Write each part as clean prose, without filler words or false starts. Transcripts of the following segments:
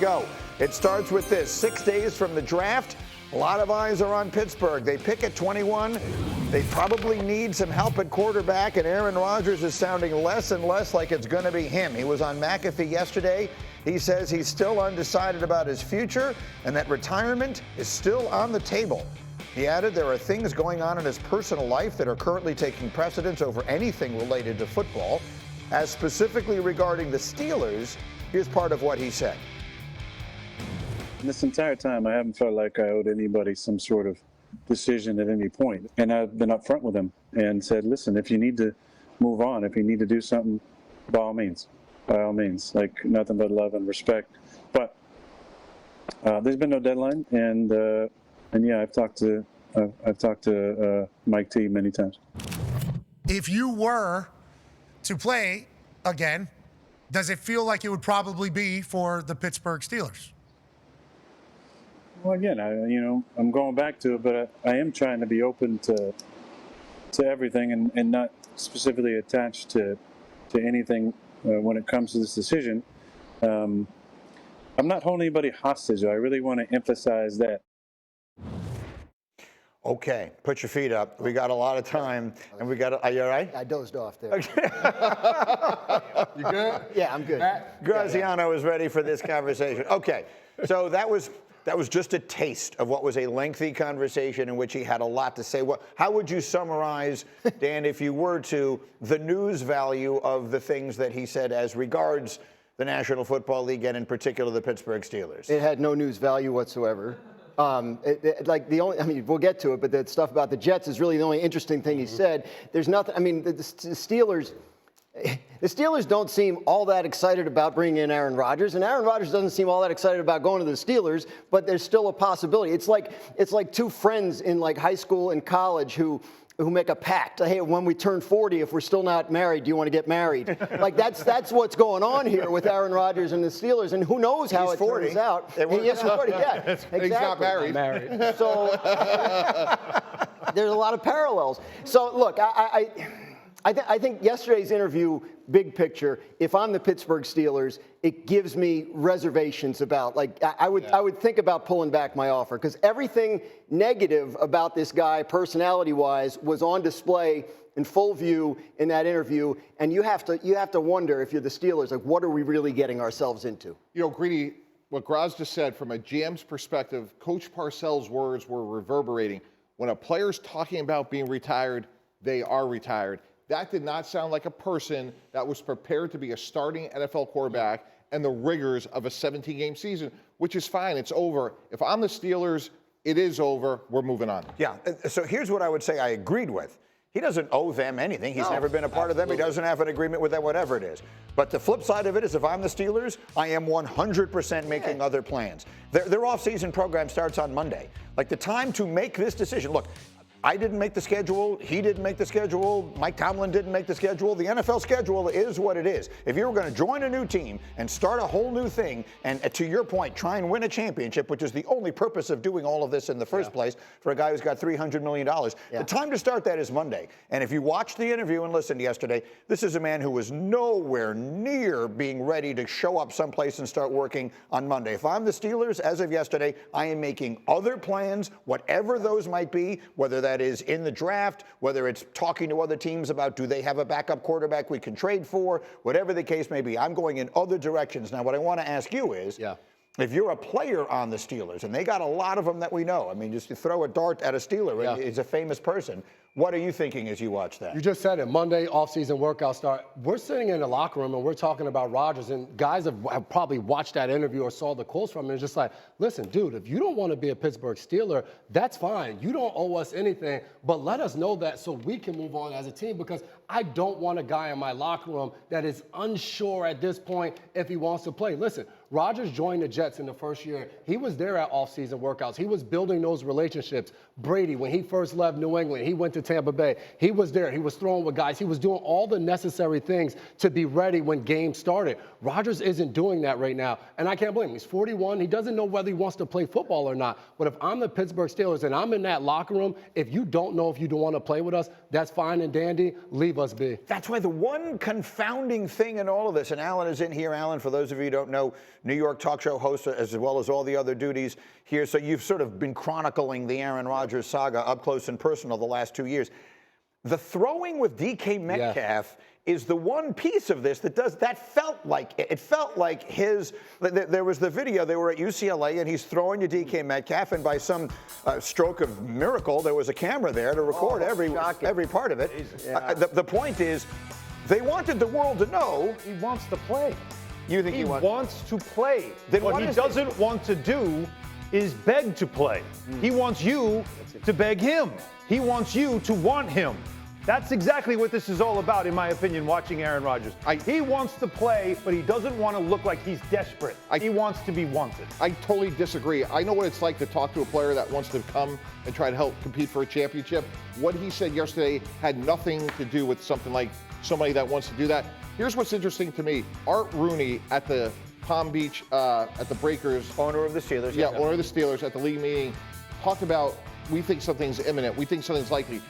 go. It starts with this. 6 days from the draft. A lot of eyes are on Pittsburgh. They pick at 21. They probably need some help at quarterback, and Aaron Rodgers is sounding less and less like it's going to be him. He was on McAfee yesterday. He says he's still undecided about his future and that retirement is still on the table. He added there are things going on in his personal life that are currently taking precedence over anything related to football. As specifically regarding the Steelers, here's part of what he said. This entire time, I haven't felt like I owed anybody some sort of decision at any point. And I've been upfront with them and said, listen, if you need to move on, if you need to do something, by all means, like nothing but love and respect. But there's been no deadline, and yeah, I've talked to Mike T many times. If you were to play again, does it feel like it would probably be for the Pittsburgh Steelers? Well, again, I'm going back to it, but I am trying to be open to everything and not specifically attached to anything when it comes to this decision. I'm not holding anybody hostage, though. I really want to emphasize that. Okay, put your feet up. We got a lot of time, and we got. Are you all right? I dozed off there. Okay. You good? Yeah, I'm good. Graziano is ready for this conversation. Okay, so that was just a taste of what was a lengthy conversation in which he had a lot to say. How would you summarize, Dan, if you were to, the news value of the things that he said as regards the National Football League and in particular the Pittsburgh Steelers? It had no news value whatsoever. We'll get to it, but the stuff about the Jets is really the only interesting thing he said. There's nothing, the Steelers don't seem all that excited about bringing in Aaron Rodgers, and Aaron Rodgers doesn't seem all that excited about going to the Steelers, but there's still a possibility. It's like two friends in like high school and college who make a pact. Hey, when we turn 40, if we're still not married, do you want to get married? Like that's what's going on here with Aaron Rodgers and the Steelers, and who knows how it turns out. Yes, 40, yeah, exactly. He's not married. So there's a lot of parallels. So look, I think yesterday's interview, big picture, if I'm the Pittsburgh Steelers, it gives me reservations about, I would think about pulling back my offer, because everything negative about this guy, personality-wise, was on display in full view in that interview, and you have to wonder, if you're the Steelers, like, what are we really getting ourselves into? Greedy, what Graz just said, from a GM's perspective, Coach Parcells' words were reverberating. When a player's talking about being retired, they are retired. That did not sound like a person that was prepared to be a starting NFL quarterback and the rigors of a 17-game season, which is fine. It's over. If I'm the Steelers, it is over. We're moving on. Yeah. So here's what I would say I agreed with. He doesn't owe them anything. He's never been a part of them. He doesn't have an agreement with them, whatever it is. But the flip side of it is, if I'm the Steelers, I am 100% making other plans. Their off-season program starts on Monday. Like, the time to make this decision. Look, I didn't make the schedule. He didn't make the schedule. Mike Tomlin didn't make the schedule. The NFL schedule is what it is. If you were going to join a new team and start a whole new thing, and to your point, try and win a championship, which is the only purpose of doing all of this in the first place for a guy who's got $300 million, the time to start that is Monday. And if you watched the interview and listened yesterday, this is a man who was nowhere near being ready to show up someplace and start working on Monday. If I'm the Steelers, as of yesterday, I am making other plans, whatever those might be, whether that is in the draft, whether it's talking to other teams about, do they have a backup quarterback we can trade for, whatever the case may be. I'm going in other directions. Now, what I want to ask you is, if you're a player on the Steelers, and they got a lot of them that we know, just to throw a dart at a Steeler, and he's a famous person, what are you thinking as you watch that? You just said it. Monday, off-season workout start. We're sitting in the locker room, and we're talking about Rodgers, and guys have probably watched that interview or saw the quotes from him, and it's just like, listen, dude, if you don't want to be a Pittsburgh Steeler, that's fine. You don't owe us anything, but let us know that so we can move on as a team, because I don't want a guy in my locker room that is unsure at this point if he wants to play. Listen, Rodgers joined the Jets in the first year. He was there at off-season workouts. He was building those relationships. Brady, when he first left New England, he went to Tampa Bay. He was there. He was throwing with guys. He was doing all the necessary things to be ready when games started. Rodgers isn't doing that right now, and I can't blame him. He's 41. He doesn't know whether he wants to play football or not. But if I'm the Pittsburgh Steelers and I'm in that locker room, if you don't know if you don't want to play with us, that's fine and dandy. Leave us be. That's why the one confounding thing in all of this, and Alan is in here. Alan, for those of you who don't know, New York talk show host as well as all the other duties here. So you've sort of been chronicling the Aaron Rodgers saga up close and personal the last 2 years. The throwing with DK Metcalf is the one piece of this that felt like his. There was the video. They were at UCLA and he's throwing to DK Metcalf, and by some stroke of miracle, there was a camera there to record every part of it. The point is, they wanted the world to know he wants to play. You think he wants to play. Then what he doesn't want to do is beg to play. He wants you to beg him. He wants you to want him. That's exactly what this is all about, in my opinion, watching Aaron Rodgers. He wants to play, but he doesn't want to look like he's desperate. He wants to be wanted. I totally disagree. I know what it's like to talk to a player that wants to come and try to help compete for a championship. What he said yesterday had nothing to do with something like somebody that wants to do that. Here's what's interesting to me. Art Rooney at the Palm Beach, at the Breakers. Owner of the Steelers. Yeah, owner of the Steelers at the league meeting, talked about, we think something's imminent. We think something's likely.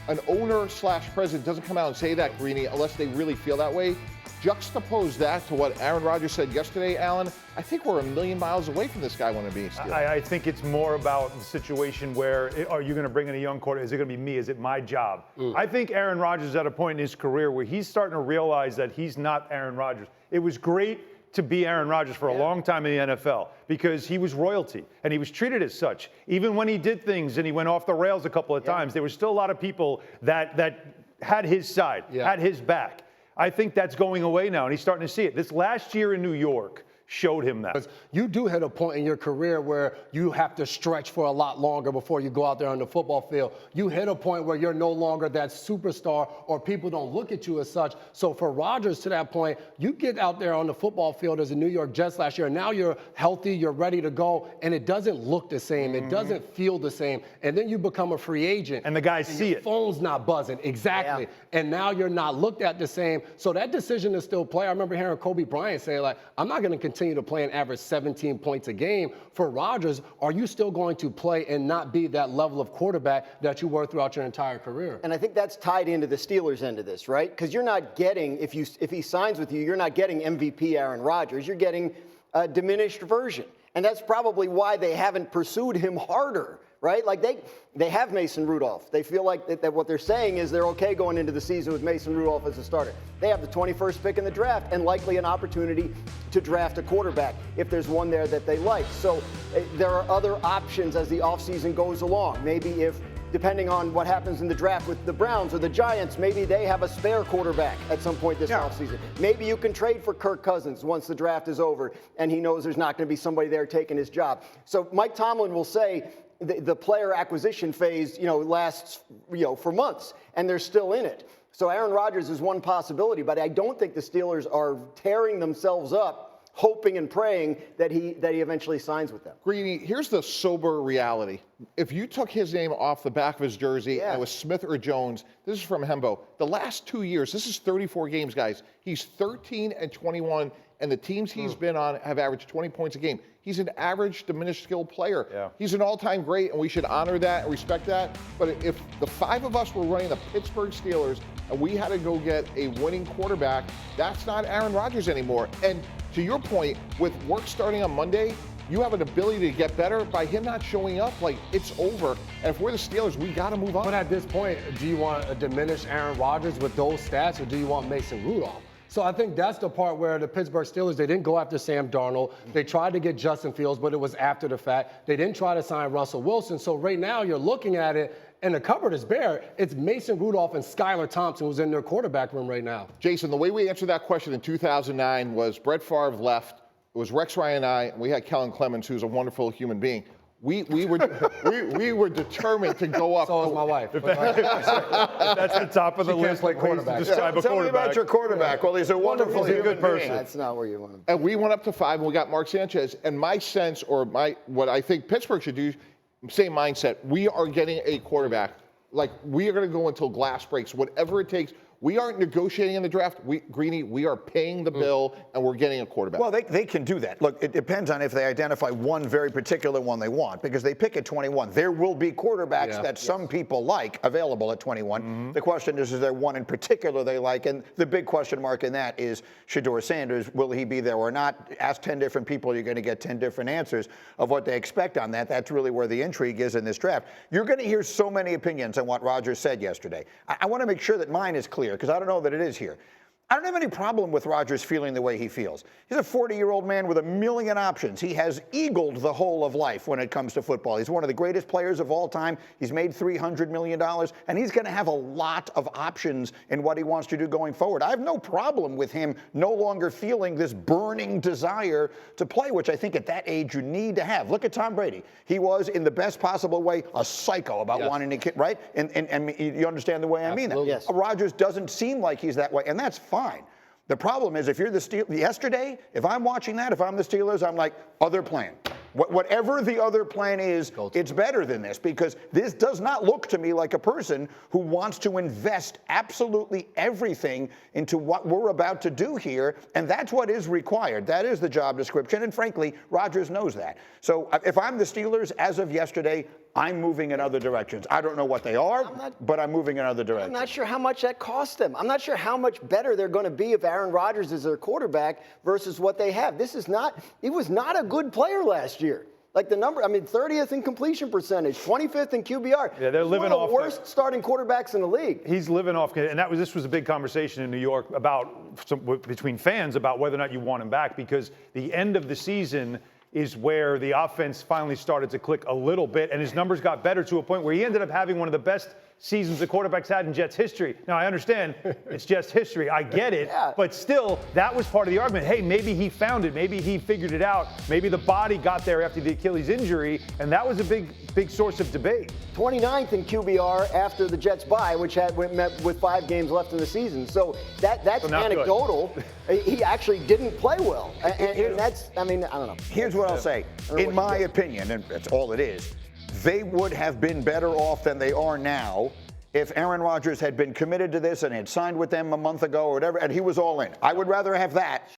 An owner/president doesn't come out and say that, Greeny, unless they really feel that way. Juxtapose that to what Aaron Rodgers said yesterday, Alan. I think we're a million miles away from this guy wanting to be a Steeler. I think it's more about the situation where, are you going to bring in a young quarterback? Is it going to be me? Is it my job? I think Aaron Rodgers is at a point in his career where he's starting to realize that he's not Aaron Rodgers. It was great to be Aaron Rodgers for a long time in the NFL because he was royalty and he was treated as such. Even when he did things and he went off the rails a couple of times, there were still a lot of people that had his side, had his back. I think that's going away now, and he's starting to see it. This last year in New York showed him that. You do hit a point in your career where you have to stretch for a lot longer before you go out there on the football field. You hit a point where you're no longer that superstar or people don't look at you as such. So for Rodgers, to that point, you get out there on the football field as a New York Jets last year, and now you're healthy, you're ready to go, and it doesn't look the same. It doesn't feel the same. And then you become a free agent. And the guys see it. Phone's not buzzing. Exactly. Yeah. And now you're not looked at the same. So that decision to still play, I remember hearing Kobe Bryant say, like, I'm not going to continue to play and average 17 points a game. For Rodgers, are you still going to play and not be that level of quarterback that you were throughout your entire career? And I think that's tied into the Steelers' end of this, right? Because you're not getting, if he signs with you, you're not getting MVP Aaron Rodgers. You're getting a diminished version. And that's probably why they haven't pursued him harder, right? Like they have Mason Rudolph. They feel like that what they're saying is they're okay going into the season with Mason Rudolph as a starter. They have the 21st pick in the draft and likely an opportunity to draft a quarterback if there's one there that they like. So there are other options as the offseason goes along. Maybe if, depending on what happens in the draft with the Browns or the Giants, maybe they have a spare quarterback at some point this offseason. Maybe you can trade for Kirk Cousins once the draft is over and he knows there's not going to be somebody there taking his job. So Mike Tomlin will say the player acquisition phase, lasts, for months, and they're still in it. So Aaron Rodgers is one possibility, but I don't think the Steelers are tearing themselves up, hoping and praying that he eventually signs with them. Greeny, here's the sober reality. If you took his name off the back of his jersey and it was Smith or Jones, this is from Hembo, the last 2 years, this is 34 games, guys. He's 13-21, and the teams he's been on have averaged 20 points a game. He's an average, diminished skill player. Yeah. He's an all-time great, and we should honor that and respect that. But if the five of us were running the Pittsburgh Steelers and we had to go get a winning quarterback, that's not Aaron Rodgers anymore. And to your point, with work starting on Monday, you have an ability to get better. By him not showing up, it's over. And if we're the Steelers, we got to move on. But at this point, do you want to diminish Aaron Rodgers with those stats, or do you want Mason Rudolph? So I think that's the part where the Pittsburgh Steelers, they didn't go after Sam Darnold. They tried to get Justin Fields, but it was after the fact. They didn't try to sign Russell Wilson. So right now you're looking at it, and the cupboard is bare. It's Mason Rudolph and Skylar Thompson who's in their quarterback room right now. Jason, the way we answered that question in 2009 was Brett Favre left. It was Rex Ryan and I, and we had Kellen Clemens, who's a wonderful human being. We were determined to go up. So is my wife. That's the top of the list. Play quarterback. Tell me about your quarterback. Well, he's a wonderful good person. That's not where you want to be. And we went up to 5, and we got Mark Sanchez. And my sense, or what I think Pittsburgh should do, same mindset. We are getting a quarterback. Like, we are going to go until glass breaks, whatever it takes. We aren't negotiating in the draft. Greeny, we are paying the bill, and we're getting a quarterback. Well, they can do that. Look, it depends on if they identify one very particular one they want, because they pick at 21. There will be quarterbacks that some people like available at 21. The question is there one in particular they like? And the big question mark in that is Shedeur Sanders. Will he be there or not? Ask 10 different people, you're going to get 10 different answers of what they expect on that. That's really where the intrigue is in this draft. You're going to hear so many opinions on what Rodgers said yesterday. I want to make sure that mine is clear, because I don't know that it is here. I don't have any problem with Rodgers feeling the way he feels. He's a 40-year-old man with a million options. He has eagled the whole of life when it comes to football. He's one of the greatest players of all time. He's made $300 million, and he's going to have a lot of options in what he wants to do going forward. I have no problem with him no longer feeling this burning desire to play, which I think at that age you need to have. Look at Tom Brady. He was, in the best possible way, a psycho about wanting to kid, right? And you understand the way I mean that? Yes. Rodgers doesn't seem like he's that way, and that's fine. The problem is, if you're the Steelers, yesterday, if I'm watching that, if I'm the Steelers, I'm like, other plan. Whatever the other plan is, it's better than this, because this does not look to me like a person who wants to invest absolutely everything into what we're about to do here, and that's what is required. That is the job description, and frankly, Rodgers knows that. So if I'm the Steelers, as of yesterday, I'm moving in other directions. I don't know what they are, but I'm moving in other directions. I'm not sure how much that costs them. I'm not sure how much better they're going to be if Aaron Rodgers is their quarterback versus what they have. He was not a good player last year. Like the number, 30th in completion percentage, 25th in QBR. Yeah, they're living off the worst starting quarterbacks in the league. He's living off, and this was a big conversation in New York between fans about whether or not you want him back, because the end of the season is where the offense finally started to click a little bit, and his numbers got better to a point where he ended up having one of the best seasons the quarterbacks had in Jets history. Now, I understand it's Jets history. I get it. But still, that was part of the argument. Hey, maybe he found it. Maybe he figured it out. Maybe the body got there after the Achilles injury, and that was a big source of debate. 29th in QBR after the Jets bye, which met with 5 games left in the season. So that's anecdotal. He actually didn't play well. And that's, I don't know. Here's what I'll say. In my opinion, and that's all it is, they would have been better off than they are now if Aaron Rodgers had been committed to this and had signed with them a month ago or whatever, and he was all in. I would rather have that